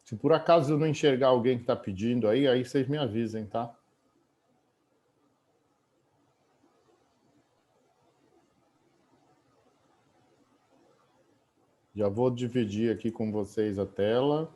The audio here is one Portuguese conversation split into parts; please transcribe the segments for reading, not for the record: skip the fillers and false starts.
Se por acaso eu não enxergar alguém que está pedindo aí vocês me avisem, tá? Já vou dividir aqui com vocês a tela.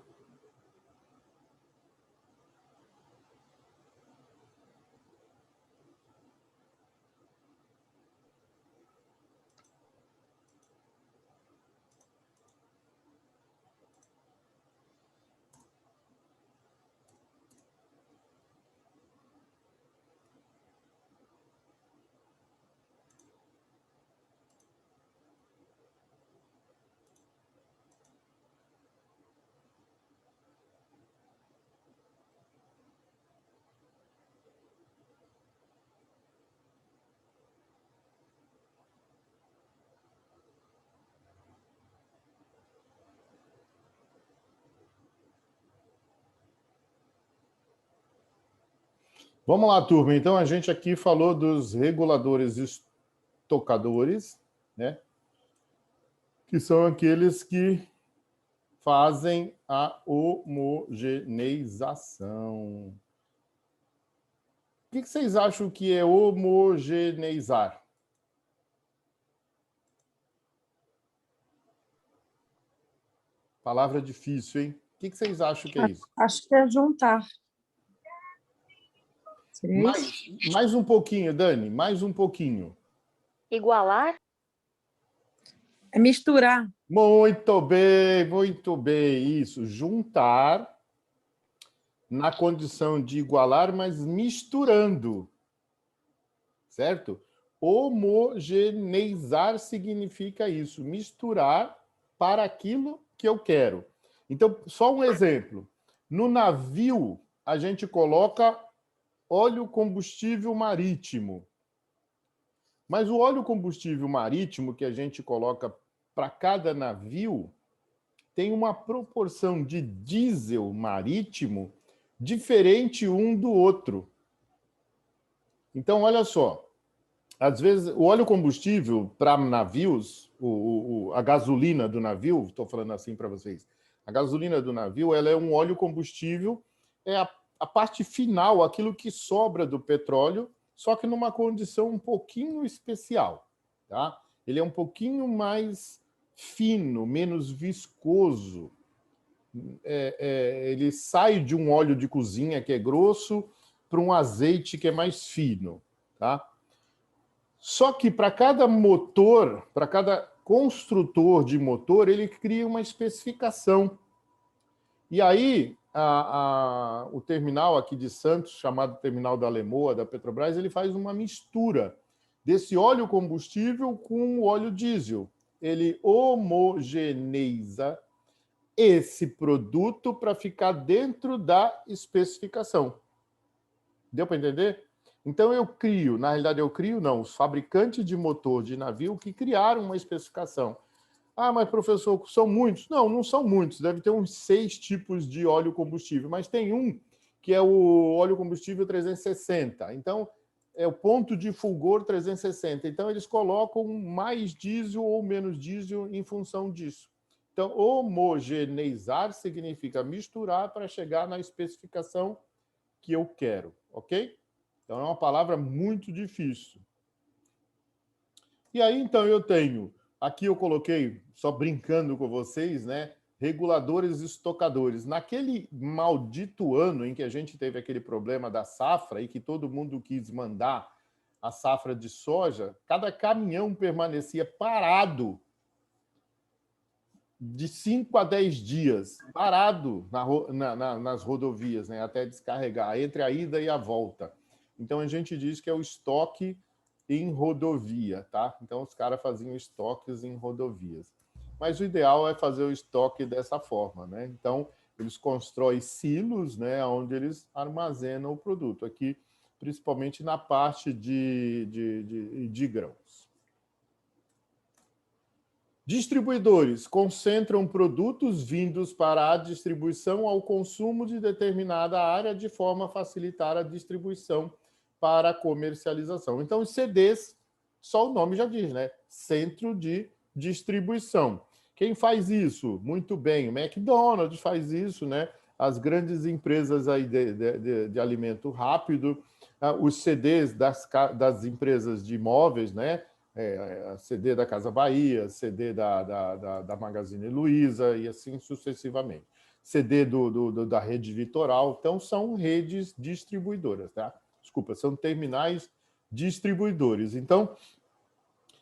Vamos lá, turma. Então, a gente aqui falou dos reguladores estocadores, né? Que são aqueles que fazem a homogeneização. O que vocês acham que é homogeneizar? Palavra difícil, hein? O que vocês acham que é isso? Acho que é juntar. Seria isso? Mais um pouquinho, Dani, mais um pouquinho. Igualar? É misturar. Muito bem, isso. Juntar na condição de igualar, mas misturando, certo? Homogeneizar significa isso, misturar para aquilo que eu quero. Então, só um exemplo. No navio, a gente coloca óleo combustível marítimo. Mas o óleo combustível marítimo que a gente coloca para cada navio tem uma proporção de diesel marítimo diferente um do outro. Então, olha só, às vezes o óleo combustível para navios, a gasolina do navio, estou falando assim para vocês, a gasolina do navio ela é um óleo combustível, é a parte final, aquilo que sobra do petróleo, só que numa condição um pouquinho especial. Tá? Ele é um pouquinho mais fino, menos viscoso. Ele sai de um óleo de cozinha que é grosso para um azeite que é mais fino. Tá? Só que para cada motor, para cada construtor de motor, ele cria uma especificação. E aí, o terminal aqui de Santos, chamado Terminal da Lemoa, da Petrobras, ele faz uma mistura desse óleo combustível com o óleo diesel. Ele homogeneiza esse produto para ficar dentro da especificação. Deu para entender? Então eu crio, na realidade os fabricantes de motor de navio que criaram uma especificação. Ah, mas professor, são muitos? Não, não são muitos, deve ter uns 6 tipos de óleo combustível, mas tem um que é o óleo combustível 360. Então, é o ponto de fulgor 360. Então, eles colocam mais diesel ou menos diesel em função disso. Então, homogeneizar significa misturar para chegar na especificação que eu quero, ok? Então, é uma palavra muito difícil. E aí, então, eu tenho... Aqui eu coloquei, só brincando com vocês, né? Reguladores estocadores. Naquele maldito ano em que a gente teve aquele problema da safra e que todo mundo quis mandar a safra de soja, cada caminhão permanecia parado de 5 a 10 dias, parado nas rodovias, né? Até descarregar, entre a ida e a volta. Então, a gente diz que é o estoque em rodovia, tá? Então, os caras faziam estoques em rodovias. Mas o ideal é fazer o estoque dessa forma, né? Então, eles constroem silos, né, onde eles armazenam o produto. Aqui, principalmente na parte de grãos. Distribuidores concentram produtos vindos para a distribuição ao consumo de determinada área de forma a facilitar a distribuição para a comercialização. Então, os CDs, só o nome já diz, né? Centro de distribuição. Quem faz isso? Muito bem, o McDonald's faz isso, né? as grandes empresas aí de alimento rápido, os CDs das empresas de imóveis, né? CD da Casa Bahia, CD da Magazine Luiza e assim sucessivamente. CD da Rede Litoral. Então, são redes distribuidoras, tá? Desculpa, são terminais distribuidores. Então,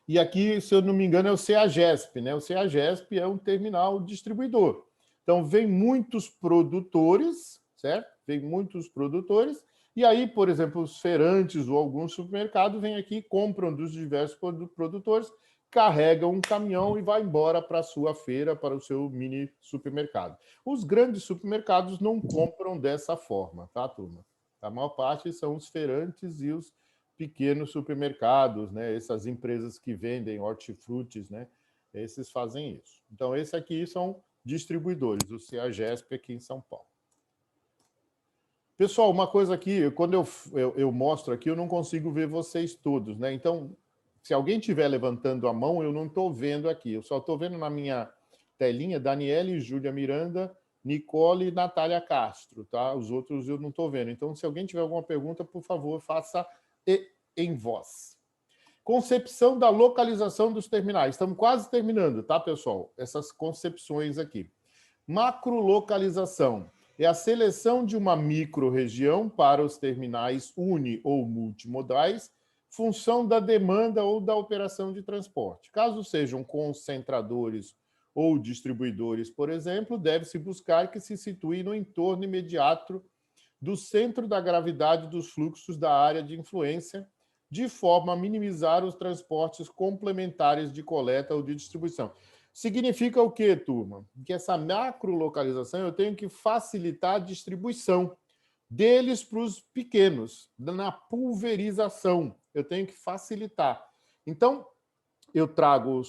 e aqui, se eu não me engano, é o CEAGESP, né? O CEAGESP é um terminal distribuidor. Então, vem muitos produtores, certo? Vem muitos produtores, e aí, por exemplo, os feirantes ou alguns supermercados vêm aqui, compram dos diversos produtores, carregam um caminhão e vai embora para a sua feira, para o seu mini supermercado. Os grandes supermercados não compram dessa forma, tá, turma? A maior parte são os feirantes e os pequenos supermercados, né? Essas empresas que vendem hortifrutis, né? Esses fazem isso. Então, esse aqui são distribuidores, o CEAGESP aqui em São Paulo. Pessoal, uma coisa aqui, quando eu mostro aqui, eu não consigo ver vocês todos, né? Então, se alguém estiver levantando a mão, eu não estou vendo aqui. Eu só estou vendo na minha telinha Daniele, Júlia Miranda, Nicole e Natália Castro, tá? Os outros eu não estou vendo. Então, se alguém tiver alguma pergunta, por favor, faça em voz. Concepção da localização dos terminais. Estamos quase terminando, tá, pessoal? Essas concepções aqui. Macrolocalização é a seleção de uma microrregião para os terminais uni- ou multimodais, função da demanda ou da operação de transporte. Caso sejam concentradores ou distribuidores, por exemplo, deve-se buscar que se situe no entorno imediato do centro da gravidade dos fluxos da área de influência, de forma a minimizar os transportes complementares de coleta ou de distribuição. Significa o quê, turma? Que essa macrolocalização eu tenho que facilitar a distribuição deles para os pequenos, na pulverização. Eu tenho que facilitar. Então, eu trago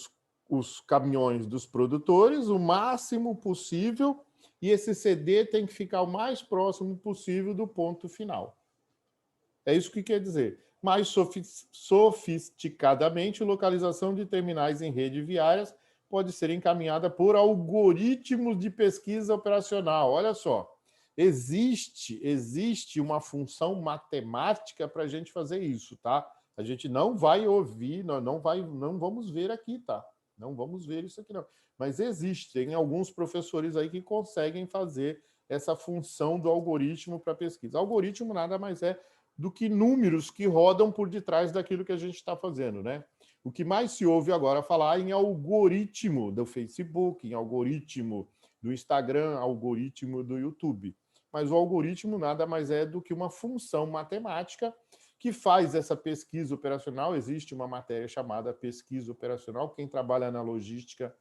os caminhões dos produtores o máximo possível e esse CD tem que ficar o mais próximo possível do ponto final. É isso que quer dizer. Mais sofisticadamente, localização de terminais em rede viárias pode ser encaminhada por algoritmos de pesquisa operacional. Olha só, existe uma função matemática para a gente fazer isso, tá? A gente não vai ouvir, não vamos ver aqui, tá? Não vamos ver isso aqui, não. Mas existem alguns professores aí que conseguem fazer essa função do algoritmo para pesquisa. Algoritmo nada mais é do que números que rodam por detrás daquilo que a gente está fazendo, né? O que mais se ouve agora falar em algoritmo do Facebook, em algoritmo do Instagram, algoritmo do YouTube. Mas o algoritmo nada mais é do que uma função matemática que faz essa pesquisa operacional. Existe uma matéria chamada pesquisa operacional. Quem trabalha na logística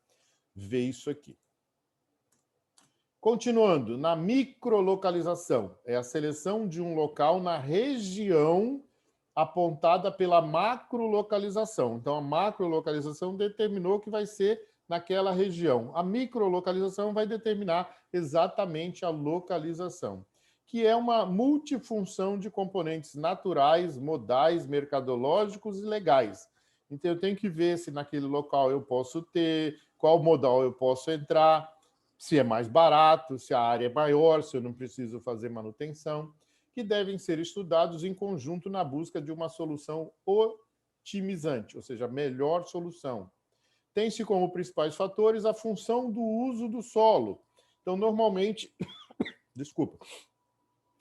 vê isso aqui. Continuando, na microlocalização, é a seleção de um local na região apontada pela macrolocalização. Então, a macrolocalização determinou que vai ser naquela região. A microlocalização vai determinar exatamente a localização, que é uma multifunção de componentes naturais, modais, mercadológicos e legais. Então, eu tenho que ver se naquele local eu posso ter, qual modal eu posso entrar, se é mais barato, se a área é maior, se eu não preciso fazer manutenção, que devem ser estudados em conjunto na busca de uma solução otimizante, ou seja, melhor solução. Tem-se como principais fatores a função do uso do solo. Então, normalmente,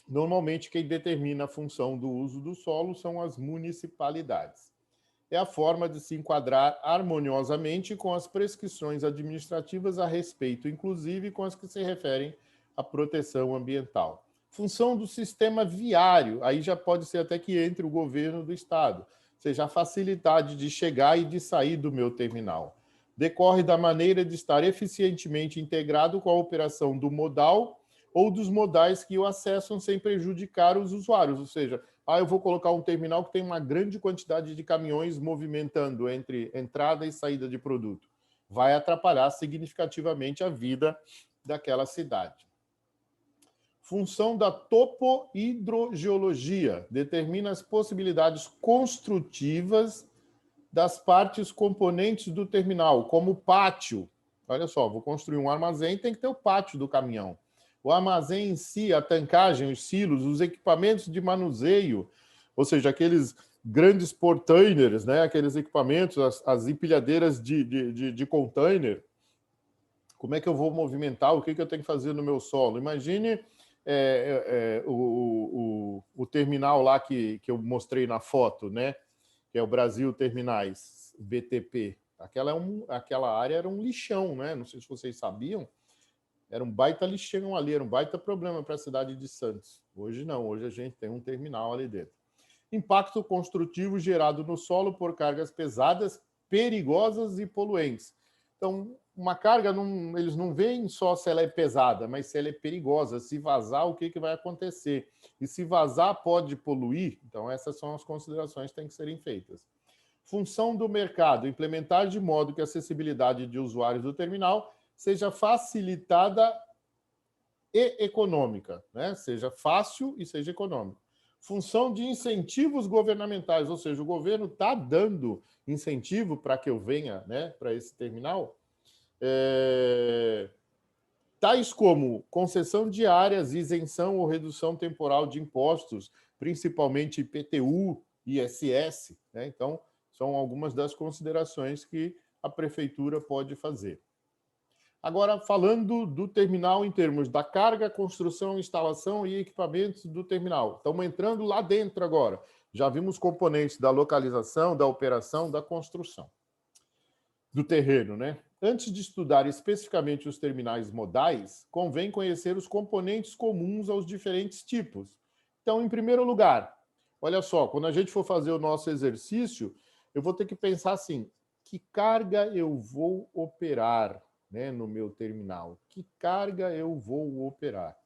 normalmente quem determina a função do uso do solo são as municipalidades. É a forma de se enquadrar harmoniosamente com as prescrições administrativas a respeito, inclusive com as que se referem à proteção ambiental. Função do sistema viário, aí já pode ser até que entre o governo do estado, ou seja, a facilidade de chegar e de sair do meu terminal. Decorre da maneira de estar eficientemente integrado com a operação do modal ou dos modais que o acessam sem prejudicar os usuários, ou seja, eu vou colocar um terminal que tem uma grande quantidade de caminhões movimentando entre entrada e saída de produto. Vai atrapalhar significativamente a vida daquela cidade. Função da topohidrogeologia. Determina as possibilidades construtivas das partes componentes do terminal, como o pátio. Olha só, vou construir um armazém, tem que ter o pátio do caminhão. O armazém em si, a tancagem, os silos, os equipamentos de manuseio, ou seja, aqueles grandes portainers, né? Aqueles equipamentos, as empilhadeiras de container. Como é que eu vou movimentar? O que eu tenho que fazer no meu solo? Imagine o terminal lá que eu mostrei na foto, né? Que é o Brasil Terminais, BTP. Aquela área era um lixão, né? Não sei se vocês sabiam. Era um baita lixão ali, era um baita problema para a cidade de Santos. Hoje não, hoje a gente tem um terminal ali dentro. Impacto construtivo gerado no solo por cargas pesadas, perigosas e poluentes. Então, uma carga, eles não veem só se ela é pesada, mas se ela é perigosa. Se vazar, o que vai acontecer? E se vazar, pode poluir? Então, essas são as considerações que têm que serem feitas. Função do mercado: implementar de modo que a acessibilidade de usuários do terminal seja facilitada e econômica, né? Seja fácil e seja econômico. Função de incentivos governamentais, ou seja, o governo está dando incentivo para que eu venha, né, para esse terminal, tais como concessão de áreas, isenção ou redução temporal de impostos, principalmente IPTU, ISS, né? Então, são algumas das considerações que a prefeitura pode fazer. Agora, falando do terminal em termos da carga, construção, instalação e equipamentos do terminal. Estamos entrando lá dentro agora. Já vimos componentes da localização, da operação, da construção. Do terreno, né? Antes de estudar especificamente os terminais modais, convém conhecer os componentes comuns aos diferentes tipos. Então, em primeiro lugar, olha só, quando a gente for fazer o nosso exercício, eu vou ter que pensar assim: que carga eu vou operar, né, no meu terminal? Que carga eu vou operar?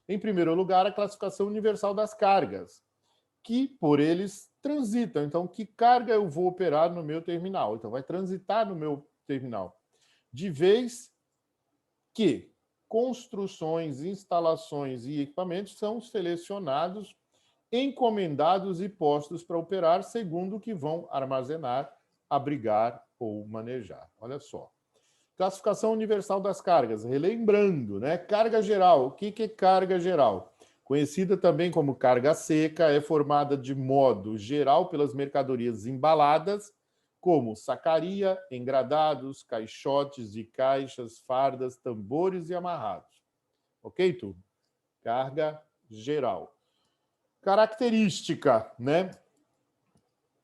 Em primeiro lugar, a classificação universal das cargas, que por eles transitam. Então, que carga eu vou operar no meu terminal? Então, vai transitar no meu terminal. De vez que construções, instalações e equipamentos são selecionados, encomendados e postos para operar segundo o que vão armazenar, abrigar ou manejar. Olha só. Classificação universal das cargas. Relembrando, né? Carga geral. O que é carga geral? Conhecida também como carga seca, é formada de modo geral pelas mercadorias embaladas, como sacaria, engradados, caixotes e caixas, fardas, tambores e amarrados. Ok, turma? Carga geral. Característica, né?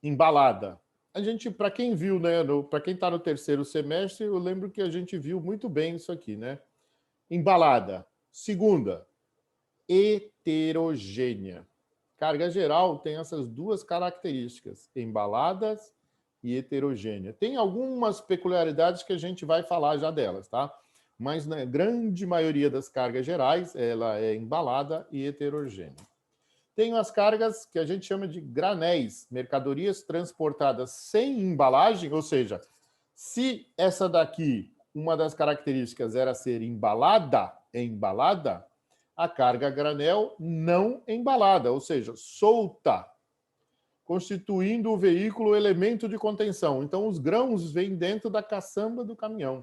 Embalada. A gente, para quem viu, né, para quem está no terceiro semestre, eu lembro que a gente viu muito bem isso aqui, né? Embalada. Segunda, heterogênea. Carga geral tem essas duas características, embaladas e heterogênea. Tem algumas peculiaridades que a gente vai falar já delas, tá? Mas na grande maioria das cargas gerais, ela é embalada e heterogênea. Tem as cargas que a gente chama de granéis, mercadorias transportadas sem embalagem, ou seja, se essa daqui, uma das características era ser embalada, a carga granel não embalada, ou seja, solta, constituindo o veículo elemento de contenção. Então, os grãos vêm dentro da caçamba do caminhão.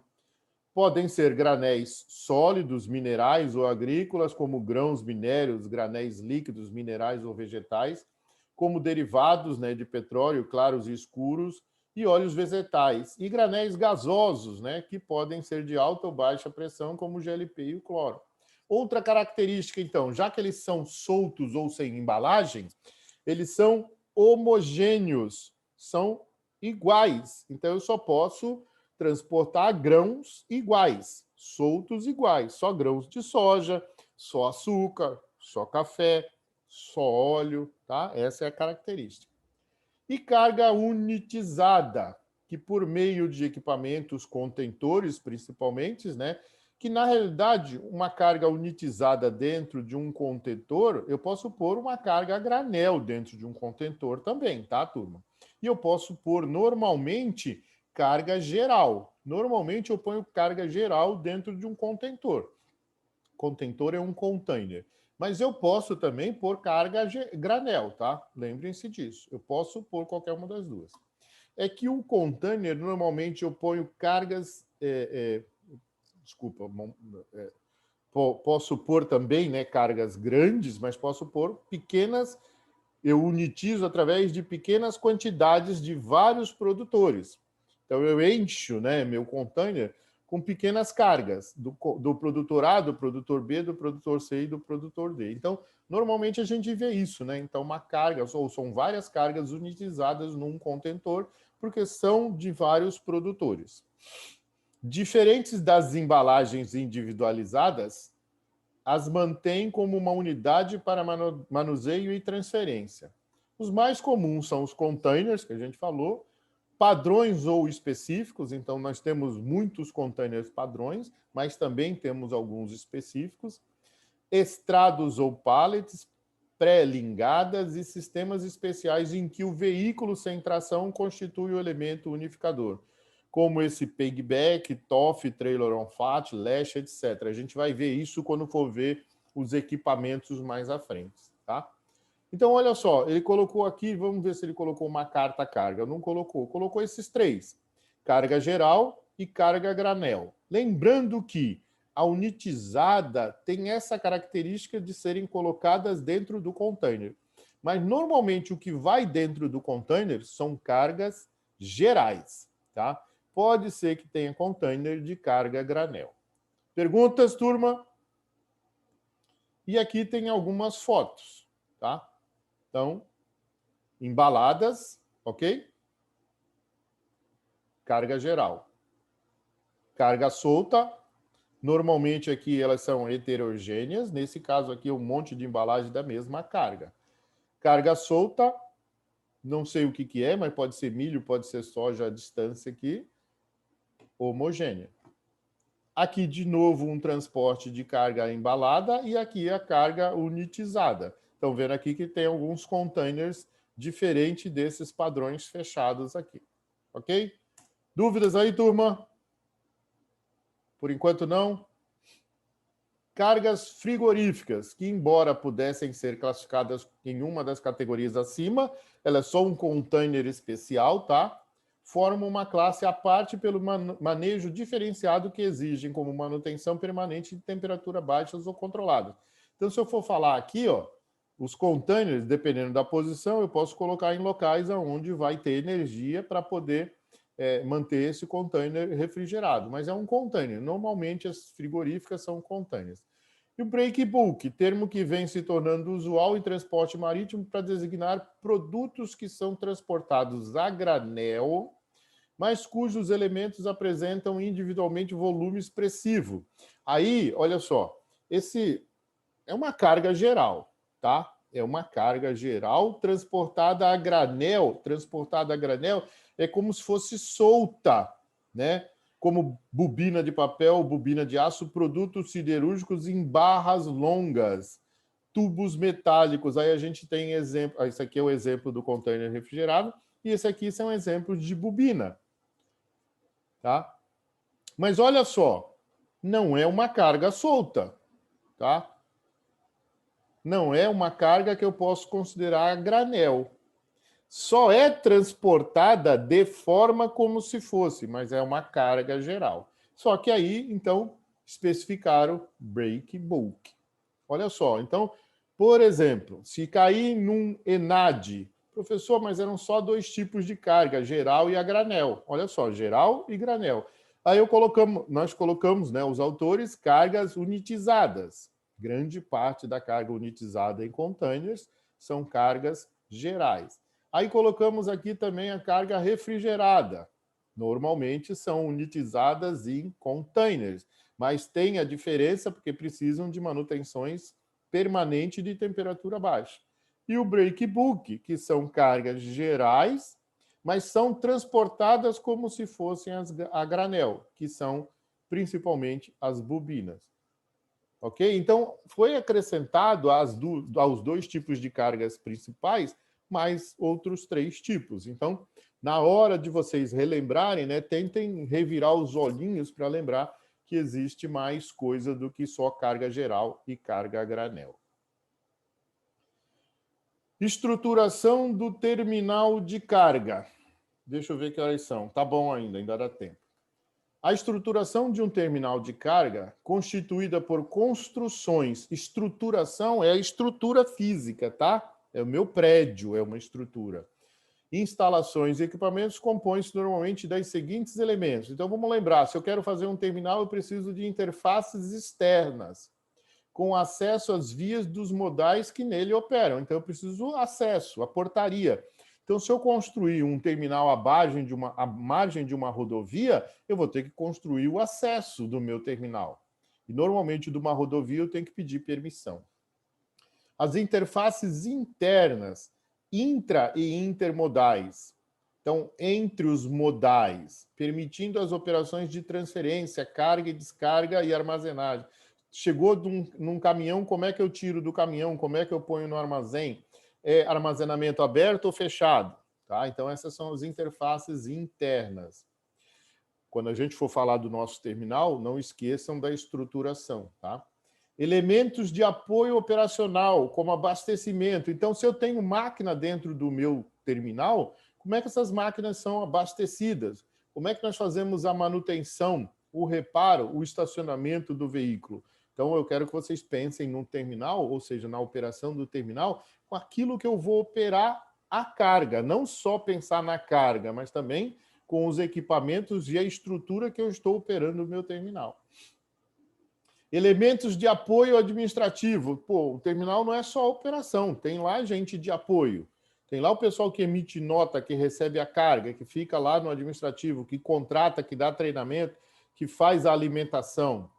Podem ser granéis sólidos, minerais ou agrícolas, como grãos minérios, granéis líquidos, minerais ou vegetais, como derivados, né, de petróleo, claros e escuros, e óleos vegetais, e granéis gasosos, né, que podem ser de alta ou baixa pressão, como o GLP e o cloro. Outra característica, então, já que eles são soltos ou sem embalagem, eles são homogêneos, são iguais. Então, eu só posso transportar grãos iguais, soltos iguais, só grãos de soja, só açúcar, só café, só óleo, tá? Essa é a característica. E carga unitizada, que por meio de equipamentos contentores, principalmente, né? Que na realidade, uma carga unitizada dentro de um contentor, eu posso pôr uma carga a granel dentro de um contentor também, tá, turma? E eu posso pôr normalmente carga geral. Normalmente eu ponho carga geral dentro de um contentor. Contentor é um container. Mas eu posso também pôr carga granel, tá? Lembrem-se disso. Eu posso pôr qualquer uma das duas. É que o container, normalmente eu ponho cargas... desculpa, posso pôr também, né, cargas grandes, mas posso pôr pequenas, eu unitizo através de pequenas quantidades de vários produtores. Então, eu encho, né, meu container com pequenas cargas do produtor A, do produtor B, do produtor C e do produtor D. Então, normalmente a gente vê isso, né? Então, uma carga, ou são várias cargas unitizadas num contentor, porque são de vários produtores. Diferentes das embalagens individualizadas, as mantém como uma unidade para manuseio e transferência. Os mais comuns são os containers, que a gente falou, padrões ou específicos, então nós temos muitos containers padrões, mas também temos alguns específicos, estrados ou pallets, pré-lingadas e sistemas especiais em que o veículo sem tração constitui o elemento unificador, como esse piggyback, TOF, trailer on fat, lash, etc. A gente vai ver isso quando for ver os equipamentos mais à frente, tá? Então, olha só, ele colocou aqui, vamos ver se ele colocou uma carta carga. Não colocou, colocou esses três: carga geral e carga granel. Lembrando que a unitizada tem essa característica de serem colocadas dentro do container. Mas, normalmente, o que vai dentro do container são cargas gerais, tá? Pode ser que tenha container de carga granel. Perguntas, turma? E aqui tem algumas fotos, tá? Então, embaladas, ok? Carga geral. Carga solta, normalmente aqui elas são heterogêneas, nesse caso aqui um monte de embalagem da mesma carga. Carga solta, não sei o que é, mas pode ser milho, pode ser soja, a distância aqui, homogênea. Aqui, de novo, um transporte de carga embalada e aqui a carga unitizada. Estão vendo aqui que tem alguns containers diferentes desses padrões fechados aqui. Ok? Dúvidas aí, turma? Por enquanto, não. Cargas frigoríficas, que embora pudessem ser classificadas em uma das categorias acima, ela é só um container especial, tá? Formam uma classe à parte pelo manejo diferenciado que exigem como manutenção permanente de temperatura baixas ou controladas. Então, se eu for falar aqui, ó, os containers, dependendo da posição, eu posso colocar em locais onde vai ter energia para poder manter esse container refrigerado. Mas é um container. Normalmente, as frigoríficas são containers. E o break bulk, termo que vem se tornando usual em transporte marítimo para designar produtos que são transportados a granel, mas cujos elementos apresentam individualmente volume expressivo. Aí, olha só, esse é uma carga geral, tá? É uma carga geral transportada a granel. Transportada a granel é como se fosse solta, né? Como bobina de papel, bobina de aço, produtos siderúrgicos em barras longas, tubos metálicos. Aí a gente tem exemplo, esse aqui é o exemplo do container refrigerado, e esse aqui são exemplos de bobina. Tá? Mas olha só, não é uma carga solta, tá? Não é uma carga que eu posso considerar a granel. Só é transportada de forma como se fosse, mas é uma carga geral. Só que aí, então, especificaram break bulk. Olha só, então, por exemplo, se cair num ENAD, professor, mas eram só dois tipos de carga, geral e a granel. Olha só, geral e granel. Aí nós colocamos, né, os autores, cargas unitizadas. Grande parte da carga unitizada em containers são cargas gerais. Aí colocamos aqui também a carga refrigerada. Normalmente são unitizadas em containers, mas tem a diferença porque precisam de manutenções permanente de temperatura baixa. E o break bulk, que são cargas gerais, mas são transportadas como se fossem a granel, que são principalmente as bobinas. Ok? Então, foi acrescentado aos dois tipos de cargas principais, mais outros três tipos. Então, na hora de vocês relembrarem, né, tentem revirar os olhinhos para lembrar que existe mais coisa do que só carga geral e carga a granel. Estruturação do terminal de carga. Deixa eu ver que horas são. Tá bom ainda dá tempo. A estruturação de um terminal de carga constituída por construções. Estruturação é a estrutura física, tá? É o meu prédio, é uma estrutura. Instalações e equipamentos compõem-se normalmente das seguintes elementos. Então, vamos lembrar, se eu quero fazer um terminal, eu preciso de interfaces externas, com acesso às vias dos modais que nele operam. Então, eu preciso acesso, a portaria. Então, se eu construir um terminal à margem de uma rodovia, eu vou ter que construir o acesso do meu terminal. E, normalmente, de uma rodovia, eu tenho que pedir permissão. As interfaces internas, intra e intermodais. Então, entre os modais, permitindo as operações de transferência, carga e descarga e armazenagem. Chegou num caminhão, como é que eu tiro do caminhão? Como é que eu ponho no armazém? É armazenamento aberto ou fechado? Tá? Então, essas são as interfaces internas. Quando a gente for falar do nosso terminal, não esqueçam da estruturação. Tá? Elementos de apoio operacional, como abastecimento. Então, se eu tenho máquina dentro do meu terminal, como é que essas máquinas são abastecidas? Como é que nós fazemos a manutenção, o reparo, o estacionamento do veículo? Então, eu quero que vocês pensem no terminal, ou seja, na operação do terminal, com aquilo que eu vou operar a carga. Não só pensar na carga, mas também com os equipamentos e a estrutura que eu estou operando no meu terminal. Elementos de apoio administrativo. Pô, o terminal não é só operação, tem lá gente de apoio. Tem lá o pessoal que emite nota, que recebe a carga, que fica lá no administrativo, que contrata, que dá treinamento, que faz a alimentação.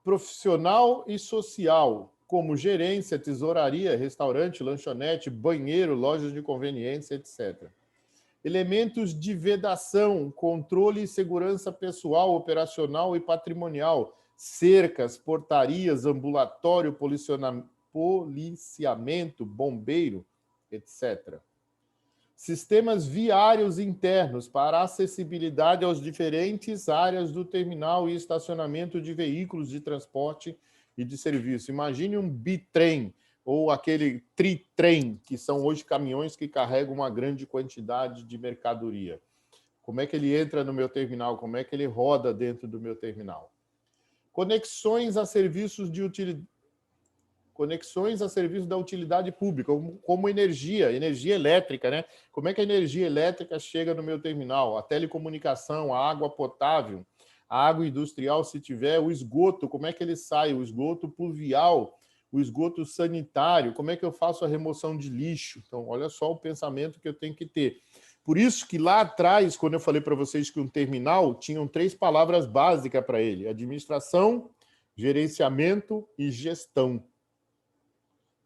Profissional e social, como gerência, tesouraria, restaurante, lanchonete, banheiro, lojas de conveniência, etc. Elementos de vedação, controle e segurança pessoal, operacional e patrimonial, cercas, portarias, ambulatório, policiamento, bombeiro, etc. Sistemas viários internos para acessibilidade aos diferentes áreas do terminal e estacionamento de veículos de transporte e de serviço. Imagine um bitrem ou aquele tritrem, que são hoje caminhões que carregam uma grande quantidade de mercadoria. Como é que ele entra no meu terminal? Como é que ele roda dentro do meu terminal? Conexões a serviços de utilidade. Conexões a serviço da utilidade pública, como energia elétrica, né? Como é que a energia elétrica chega no meu terminal? A telecomunicação, a água potável, a água industrial, se tiver, o esgoto, como é que ele sai? O esgoto pluvial, o esgoto sanitário, como é que eu faço a remoção de lixo? Então, olha só o pensamento que eu tenho que ter. Por isso que lá atrás, quando eu falei para vocês que um terminal, tinham 3 palavras básicas para ele: administração, gerenciamento e gestão.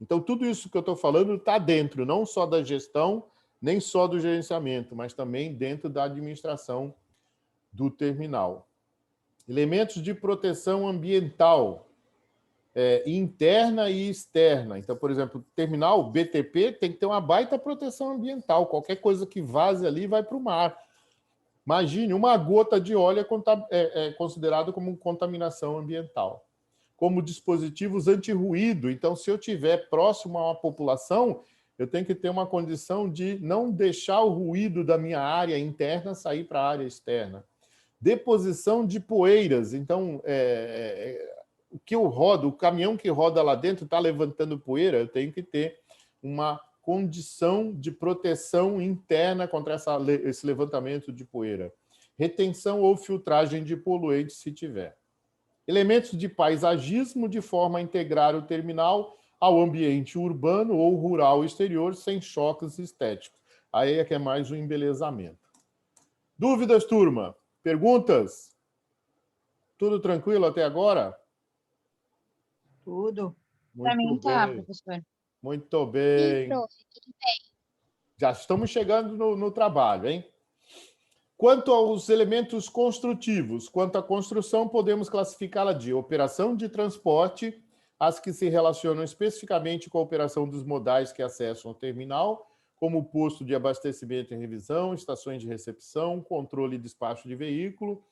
Então, tudo isso que eu estou falando está dentro, não só da gestão, nem só do gerenciamento, mas também dentro da administração do terminal. Elementos de proteção ambiental, interna e externa. Então, por exemplo, terminal BTP tem que ter uma baita proteção ambiental. Qualquer coisa que vaze ali vai para o mar. Imagine, uma gota de óleo é considerado como contaminação ambiental. Como dispositivos anti-ruído. Então, se eu estiver próximo a uma população, eu tenho que ter uma condição de não deixar o ruído da minha área interna sair para a área externa. Deposição de poeiras. Então, o que eu rodo, o caminhão que roda lá dentro está levantando poeira, eu tenho que ter uma condição de proteção interna contra esse levantamento de poeira. Retenção ou filtragem de poluentes, se tiver. Elementos de paisagismo de forma a integrar o terminal ao ambiente urbano ou rural exterior sem choques estéticos. Aí é que é mais um embelezamento. Dúvidas, turma? Perguntas? Tudo tranquilo até agora? Tudo. Para mim Muito tá, bem. professor. Muito Sim, bem. prof, tudo bem. Já estamos chegando no trabalho, hein? Quanto aos elementos construtivos, quanto à construção, podemos classificá-la de operação de transporte, as que se relacionam especificamente com a operação dos modais que acessam o terminal, como o posto de abastecimento e revisão, estações de recepção, controle e despacho de veículo,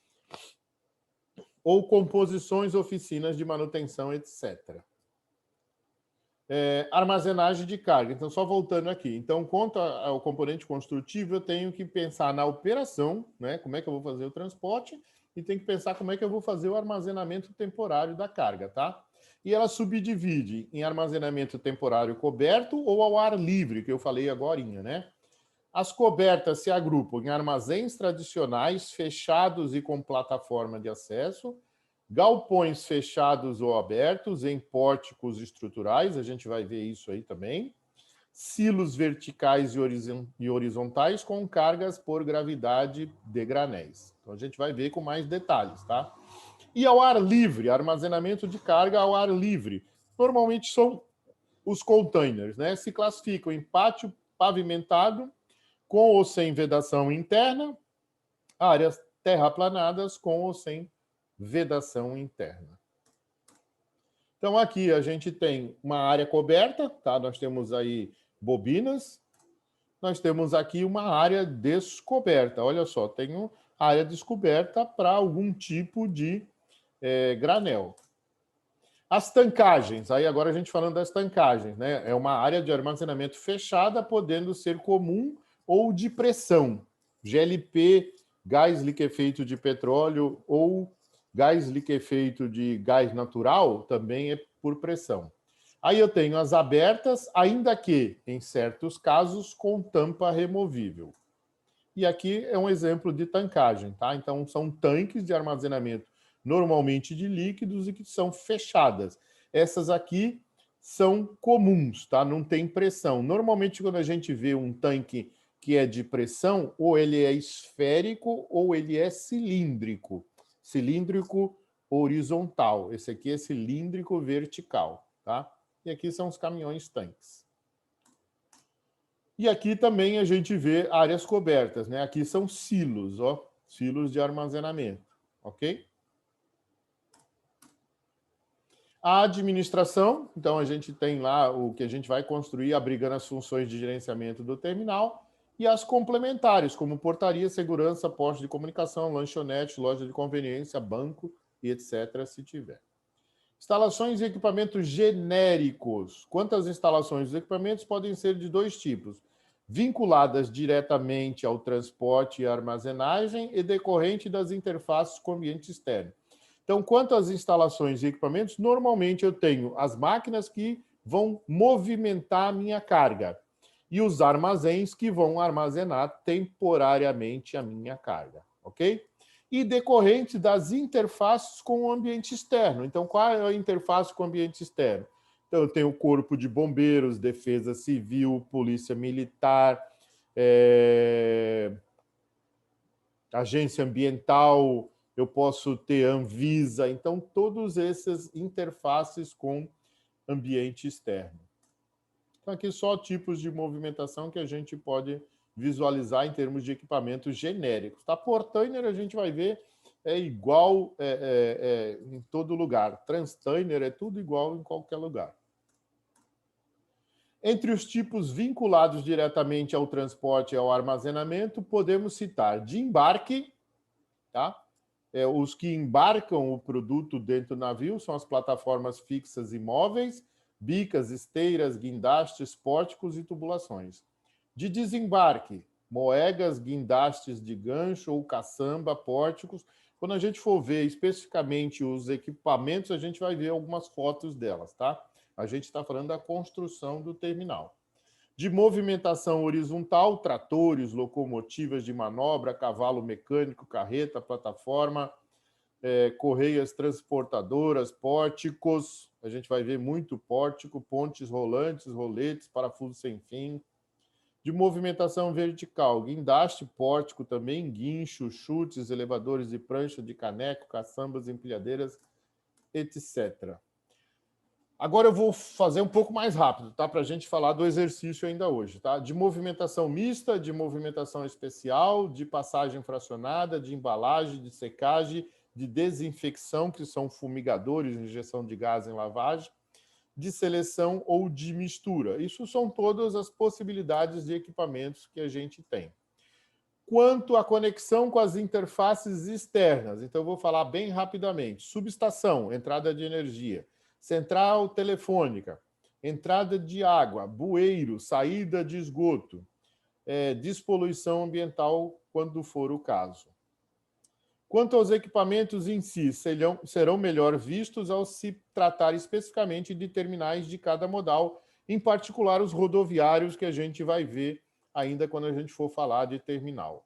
ou composições, oficinas de manutenção, etc. Armazenagem de carga. Então, só voltando aqui. Então, quanto ao componente construtivo, eu tenho que pensar na operação, né? Como é que eu vou fazer o transporte, e tem que pensar como é que eu vou fazer o armazenamento temporário da carga, tá? E ela subdivide em armazenamento temporário coberto ou ao ar livre, que eu falei agorinha, né? As cobertas se agrupam em armazéns tradicionais, fechados e com plataforma de acesso, galpões fechados ou abertos, em pórticos estruturais, a gente vai ver isso aí também, silos verticais e horizontais com cargas por gravidade de granéis. Então a gente vai ver com mais detalhes, tá? E ao ar livre, armazenamento de carga ao ar livre. Normalmente são os containers, né? Se classificam em pátio pavimentado, com ou sem vedação interna, áreas terraplanadas com ou sem vedação interna. Então, aqui a gente tem uma área coberta, tá? Nós temos aí bobinas, nós temos aqui uma área descoberta. Olha só, tenho área descoberta para algum tipo de granel. As tancagens, aí agora a gente falando das tancagens, né? É uma área de armazenamento fechada, podendo ser comum ou de pressão. GLP, gás liquefeito de petróleo ou gás liquefeito de gás natural, também é por pressão. Aí eu tenho as abertas, ainda que, em certos casos, com tampa removível. E aqui é um exemplo de tancagem, tá? Então, são tanques de armazenamento normalmente de líquidos e que são fechadas. Essas aqui são comuns, tá? Não tem pressão. Normalmente, quando a gente vê um tanque que é de pressão, ou ele é esférico ou ele é cilíndrico. Cilíndrico horizontal. Esse aqui é cilíndrico vertical, tá? E aqui são os caminhões tanques. E aqui também a gente vê áreas cobertas, né? Aqui são silos, ó, silos de armazenamento, ok? A administração, então a gente tem lá o que a gente vai construir abrigando as funções de gerenciamento do terminal e as complementares, como portaria, segurança, posto de comunicação, lanchonete, loja de conveniência, banco e etc., se tiver. Instalações e equipamentos genéricos. Quantas instalações e equipamentos podem ser de dois tipos? Vinculadas diretamente ao transporte e armazenagem e decorrente das interfaces com o ambiente externo. Então, quanto às instalações e equipamentos, normalmente eu tenho as máquinas que vão movimentar a minha carga e os armazéns que vão armazenar temporariamente a minha carga, ok? E decorrente das interfaces com o ambiente externo. Então, qual é a interface com o ambiente externo? Então, eu tenho o Corpo de Bombeiros, Defesa Civil, Polícia Militar, Agência Ambiental, eu posso ter Anvisa. Então, todas essas interfaces com ambiente externo. Então, aqui só tipos de movimentação que a gente pode visualizar em termos de equipamentos genéricos. Tá? Portainer a gente vai ver é igual em todo lugar. Transtainer é tudo igual em qualquer lugar. Entre os tipos vinculados diretamente ao transporte e ao armazenamento, podemos citar de embarque, tá? Os que embarcam o produto dentro do navio são as plataformas fixas e móveis, bicas, esteiras, guindastes, pórticos e tubulações. De desembarque, moegas, guindastes de gancho ou caçamba, pórticos. Quando a gente for ver especificamente os equipamentos, a gente vai ver algumas fotos delas, tá? A gente está falando da construção do terminal. De movimentação horizontal, tratores, locomotivas de manobra, cavalo mecânico, carreta, plataforma, correias transportadoras, pórticos, a gente vai ver muito pórtico, pontes rolantes, roletes, parafusos sem fim. De movimentação vertical, guindaste, pórtico também, guincho, chutes, elevadores de prancha, de caneco, caçambas, empilhadeiras, etc. Agora eu vou fazer um pouco mais rápido, tá? Para a gente falar do exercício ainda hoje, tá? De movimentação mista, de movimentação especial, de passagem fracionada, de embalagem, de secagem, de desinfecção, que são fumigadores, injeção de gás em lavagem, de seleção ou de mistura. Isso são todas as possibilidades de equipamentos que a gente tem. Quanto à conexão com as interfaces externas, então eu vou falar bem rapidamente. Subestação, entrada de energia. Central telefônica, entrada de água, bueiro, saída de esgoto, despoluição ambiental, quando for o caso. Quanto aos equipamentos em si, serão melhor vistos ao se tratar especificamente de terminais de cada modal, em particular os rodoviários, que a gente vai ver ainda quando a gente for falar de terminal.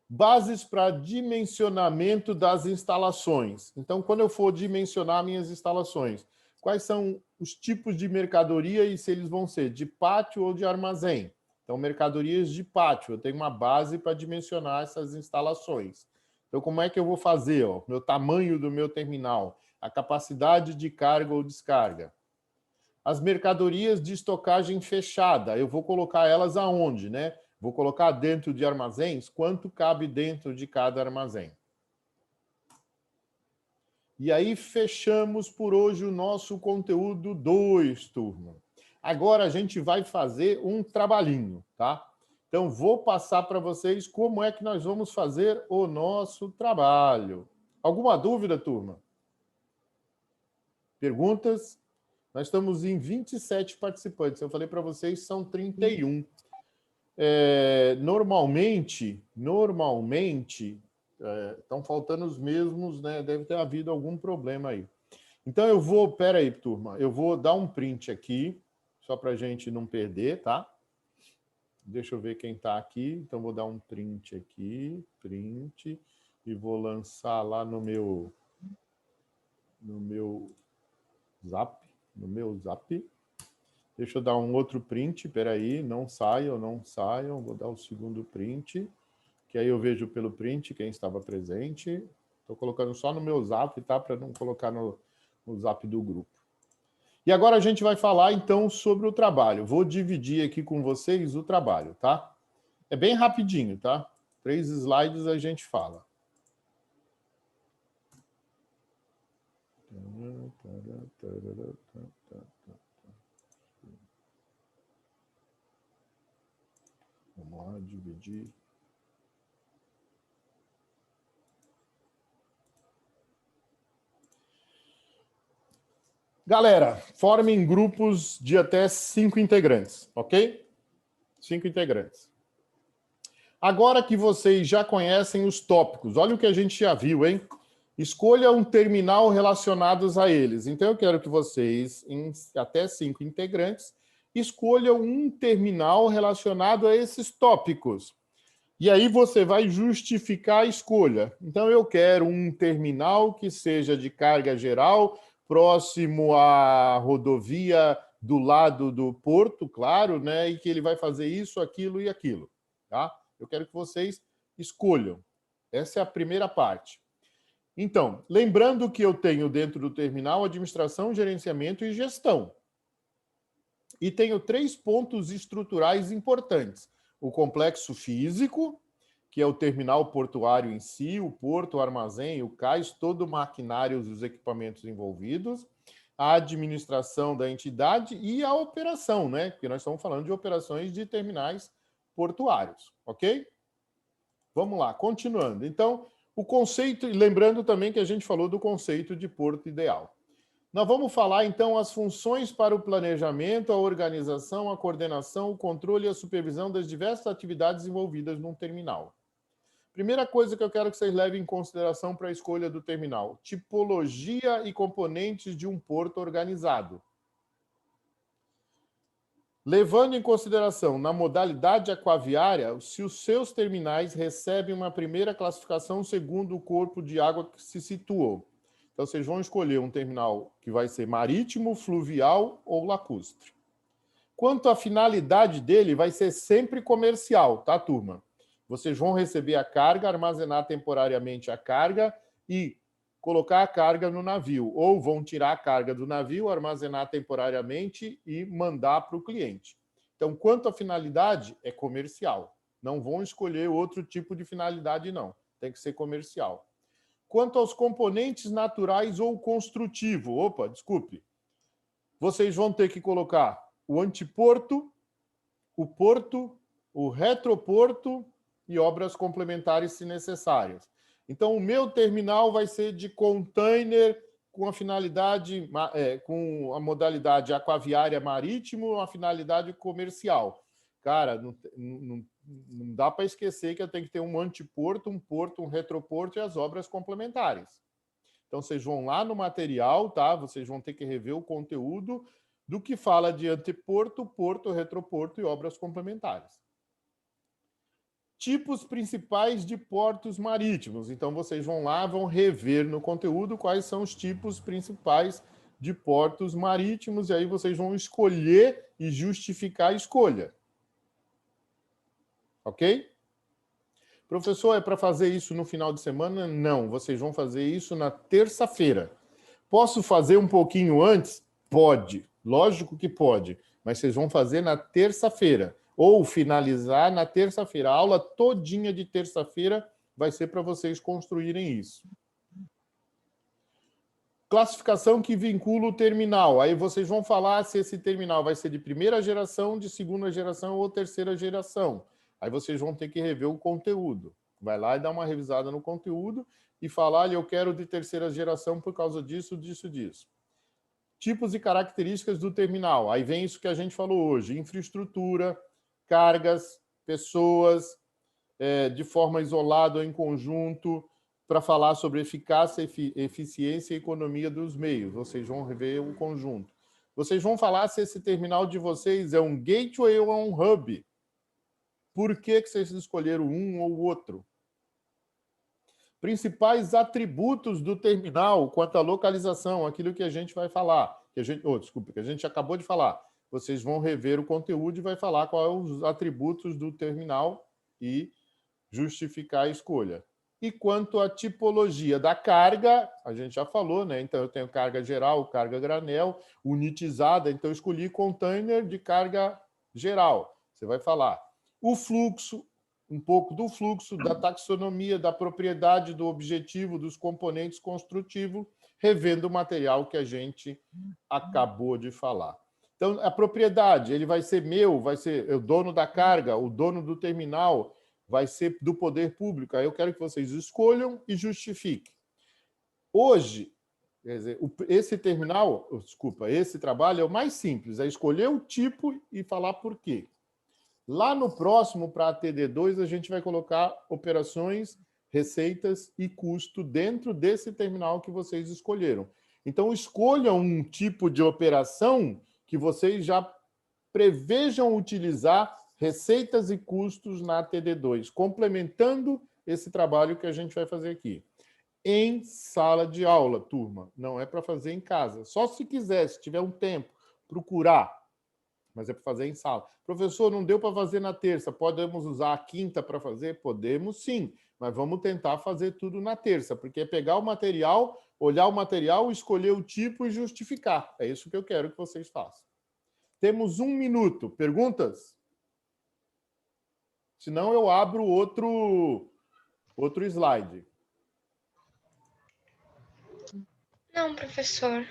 Bases para dimensionamento das instalações. Então, quando eu for dimensionar minhas instalações, quais são os tipos de mercadoria e se eles vão ser de pátio ou de armazém? Então, mercadorias de pátio, eu tenho uma base para dimensionar essas instalações. Então, como é que eu vou fazer? Meu tamanho do meu terminal, a capacidade de carga ou descarga. As mercadorias de estocagem fechada, eu vou colocar elas aonde, né? Vou colocar dentro de armazéns, quanto cabe dentro de cada armazém. E aí fechamos por hoje o nosso conteúdo 2, turma. Agora a gente vai fazer um trabalhinho, tá? Então vou passar para vocês como é que nós vamos fazer o nosso trabalho. Alguma dúvida, turma? Perguntas? Nós estamos em 27 participantes. Eu falei para vocês, são 31. Normalmente, estão faltando os mesmos, né? Deve ter havido algum problema aí. Então, pera aí, turma, eu vou dar um print aqui, só para a gente não perder, tá? Deixa eu ver quem está aqui. Então, vou dar um print aqui, e vou lançar lá no meu Zap, Deixa eu dar um outro print, peraí, não saiam, vou dar o segundo print, que aí eu vejo pelo print quem estava presente. Estou colocando só no meu Zap, tá? Para não colocar no Zap do grupo. E agora a gente vai falar, então, sobre o trabalho. Vou dividir aqui com vocês o trabalho, tá? É bem rapidinho, tá? 3 slides a gente fala. Vamos lá, dividir. Galera, formem grupos de até 5 integrantes, ok? 5 integrantes. Agora que vocês já conhecem os tópicos, olha o que a gente já viu, hein? Escolha um terminal relacionados a eles. Então, eu quero que vocês, em até 5 integrantes, escolham um terminal relacionado a esses tópicos. E aí você vai justificar a escolha. Então, eu quero um terminal que seja de carga geral, próximo à rodovia do lado do porto, claro, né? E que ele vai fazer isso, aquilo e aquilo, tá? Eu quero que vocês escolham. Essa é a primeira parte. Então, lembrando que eu tenho dentro do terminal administração, gerenciamento e gestão. E tenho 3 pontos estruturais importantes. O complexo físico, que é o terminal portuário em si, o porto, o armazém, o cais, todo o maquinário e os equipamentos envolvidos, a administração da entidade e a operação, né? Porque nós estamos falando de operações de terminais portuários, ok? Vamos lá, continuando. Então, o conceito, lembrando também que a gente falou do conceito de porto ideal. Nós vamos falar, então, as funções para o planejamento, a organização, a coordenação, o controle e a supervisão das diversas atividades envolvidas num terminal. Primeira coisa que eu quero que vocês levem em consideração para a escolha do terminal: tipologia e componentes de um porto organizado. Levando em consideração, na modalidade aquaviária, se os seus terminais recebem uma primeira classificação segundo o corpo de água que se situou. Então, vocês vão escolher um terminal que vai ser marítimo, fluvial ou lacustre. Quanto à finalidade dele, vai ser sempre comercial, tá, turma? Vocês vão receber a carga, armazenar temporariamente a carga e colocar a carga no navio. Ou vão tirar a carga do navio, armazenar temporariamente e mandar para o cliente. Então, quanto à finalidade, é comercial. Não vão escolher outro tipo de finalidade, não. Tem que ser comercial. Quanto aos componentes naturais ou construtivo, vocês vão ter que colocar o antiporto, o porto, o retroporto e obras complementares se necessárias. Então, o meu terminal vai ser de container com a finalidade, com a modalidade aquaviária marítimo, a finalidade comercial. Cara, não dá para esquecer que eu tenho que ter um anteporto, um porto, um retroporto e as obras complementares. Então, vocês vão lá no material, tá? Vocês vão ter que rever o conteúdo do que fala de anteporto, porto, retroporto e obras complementares. Tipos principais de portos marítimos. Então, vocês vão lá, vão rever no conteúdo quais são os tipos principais de portos marítimos, e aí vocês vão escolher e justificar a escolha. Ok? Professor, é para fazer isso no final de semana? Não, vocês vão fazer isso na terça-feira. Posso fazer um pouquinho antes? Pode, lógico que pode, mas vocês vão fazer na terça-feira, ou finalizar na terça-feira. A aula todinha de terça-feira vai ser para vocês construírem isso. Classificação que vincula o terminal. Aí vocês vão falar se esse terminal vai ser de primeira geração, de segunda geração ou terceira geração. Aí vocês vão ter que rever o conteúdo. Vai lá e dá uma revisada no conteúdo e falar, olha, eu quero de terceira geração por causa disso, disso, disso. Tipos e características do terminal. Aí vem isso que a gente falou hoje. Infraestrutura, cargas, pessoas, de forma isolada ou em conjunto, para falar sobre eficácia, eficiência e economia dos meios. Vocês vão rever o conjunto. Vocês vão falar se esse terminal de vocês é um gateway ou é um hub. Por que vocês escolheram um ou outro? Principais atributos do terminal quanto à localização, aquilo que a gente vai falar. Que a gente acabou de falar. Vocês vão rever o conteúdo e vai falar quais são os atributos do terminal e justificar a escolha. E quanto à tipologia da carga, a gente já falou, né? Então, eu tenho carga geral, carga granel, unitizada. Então, eu escolhi container de carga geral. Você vai falar. O fluxo, um pouco do fluxo, da taxonomia, da propriedade, do objetivo, dos componentes construtivos, revendo o material que a gente acabou de falar. Então, a propriedade, ele vai ser meu, vai ser o dono da carga, o dono do terminal, vai ser do poder público. Aí eu quero que vocês escolham e justifiquem. Hoje, quer dizer, esse trabalho é o mais simples, é escolher o tipo e falar por quê. Lá no próximo, para a TD2, a gente vai colocar operações, receitas e custo dentro desse terminal que vocês escolheram. Então, escolham um tipo de operação que vocês já prevejam utilizar receitas e custos na TD2, complementando esse trabalho que a gente vai fazer aqui. Em sala de aula, turma. Não é para fazer em casa. Só se quiser, se tiver um tempo, procurar. Mas é para fazer em sala. Professor, não deu para fazer na terça, podemos usar a quinta para fazer? Podemos sim, mas vamos tentar fazer tudo na terça, porque é pegar o material, olhar o material, escolher o tipo e justificar. É isso que eu quero que vocês façam. Temos 1 minuto. Perguntas? Senão eu abro outro slide. Não, professor.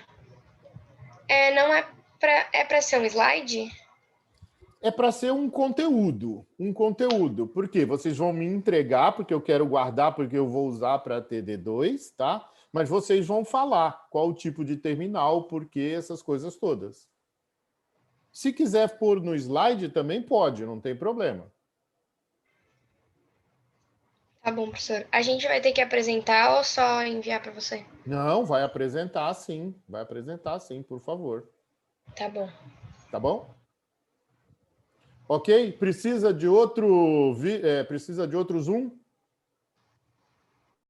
Não é para ser um slide? É para ser um conteúdo. Por quê? Vocês vão me entregar, porque eu quero guardar, porque eu vou usar para TD2, tá? Mas vocês vão falar qual o tipo de terminal, por quê, essas coisas todas. Se quiser pôr no slide, também pode, não tem problema. Tá bom, professor. A gente vai ter que apresentar ou só enviar para você? Não, vai apresentar sim, por favor. Tá bom. Tá bom? Ok? Precisa de outro Zoom?